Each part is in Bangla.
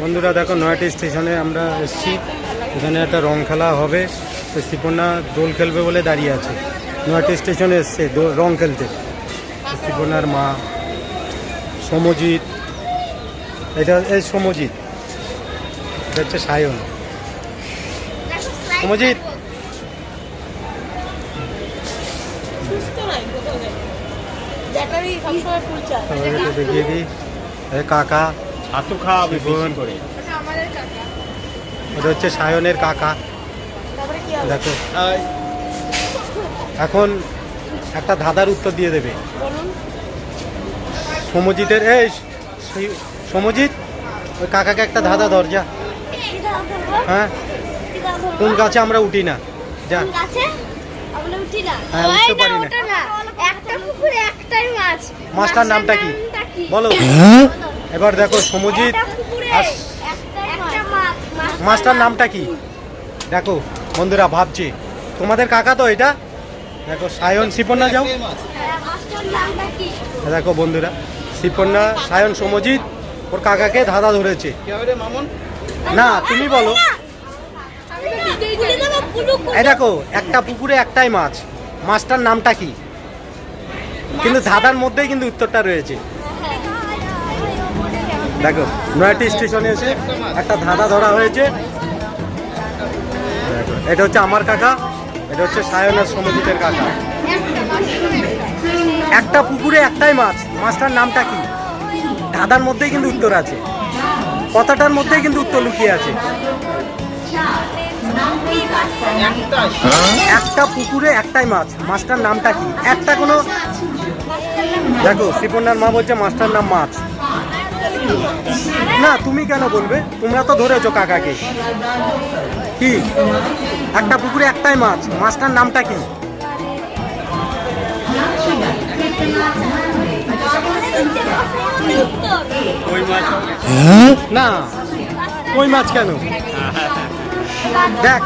বন্ধুরা দেখো নয়াটি স্টেশনে আমরা এসেছি। এখানে একটা রং খেলা হবে, তো শিপন্না দোল খেলবে বলে দাঁড়িয়ে আছে। নয়াটি স্টেশনে এসছে রং খেলতে। শিপন্নার মা সমজিৎ, এটা এই সমজিৎ, এটা হচ্ছে সায়ন। সমজিৎ দেখিয়ে দিই, কাকা ছাতু খাওয়াবে বেশি করে। এটা হচ্ছে সায়নের কাকা। দেখো এখন একটা ধাঁধার উত্তর দিয়ে দেবে সমজিতের। এই সমজিৎ, ওই কাকাকে একটা ধাঁধা ধর যা। হ্যাঁ, কোন গাছে আমরা উঠি না? যা। হ্যাঁ, উঠতে পারি না। মাছটার নামটা কি বলো? এবার দেখো সমজিৎ, মাছটার নামটা কি? দেখো বন্ধুরা ভাবছি, তোমাদের কাকা তো এটা। দেখো সায়ন, শিপন্না যাও। দেখো বন্ধুরা, শিপন্না, সায়ন, সমজিৎ ওর কাকাকে ধাঁধা ধরেছে। না তুমি বলো। এই দেখো, একটা পুকুরে একটাই মাছ, মাছটার নামটা কি? কিন্তু ধাঁধার মধ্যেই কিন্তু উত্তরটা রয়েছে। দেখো নয়াটি স্টেশনে এসে একটা ধাঁধা ধরা হয়েছে। এটা হচ্ছে আমার কাকা, এটা হচ্ছে সায়ন আর সমজিতের কাকা। একটা পুকুরে একটাই মাছ, মাছটার নামটা কি? ধাঁধার মধ্যেই কিন্তু উত্তর আছে, কথাটার মধ্যেই কিন্তু উত্তর লুকিয়ে আছে। একটা পুকুরে একটাই মাছ, মাছটার নামটা কি? একটা কোনো, দেখো শিপন্নার মা বলছে মাছটার নাম মাছ। না তুমি কেন বলবে? তোমরা তো ধরেছো কাকাকে। কি? একটা পুকুরে একটাই মাছ, মাছটার নামটা কি? না কই মাছ কেন? দেখ,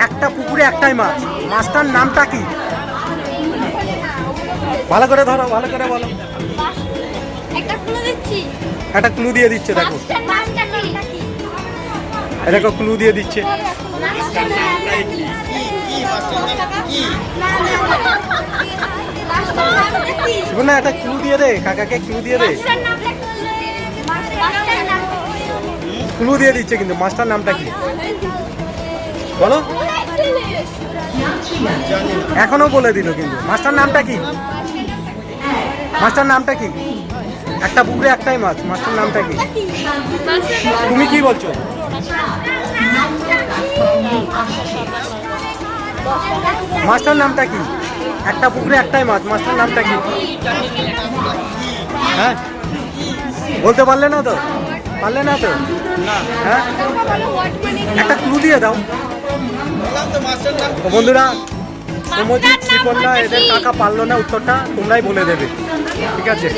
একটা পুকুরে একটাই মাছ, মাছটার নামটা কি? ভালো করে ধরো, ভালো করে বলো। একটা ক্লু দিয়ে দিচ্ছে। দেখো দেখো ক্লু দিয়ে দিচ্ছে। না একটা ক্লু দিয়ে দে, কাকাকে ক্লু দিয়ে দে। ক্লু দিয়ে দিচ্ছে কিন্তু, মাছটার নামটা কি বলো? এখনো বলে দিল কিন্তু, মাছটার নামটা কি? মাছটার নামটা কি? একটা পুকুরে একটাই মাছ, মাছটার নামটা কি? তুমি কি বলছো? মাছটার নামটা কি? একটা পুকুরে একটাই মাছ, মাছটার নামটা কি? হ্যাঁ বলতে পারলে না তো? পারলে না তো? হ্যাঁ একটা ক্লু দিয়ে দাও। তো বন্ধুরা, সমজিৎ, শিপন্না এদের কাকা পারলো না উত্তরটা, তোমরাই বলে দেবে, ঠিক আছে?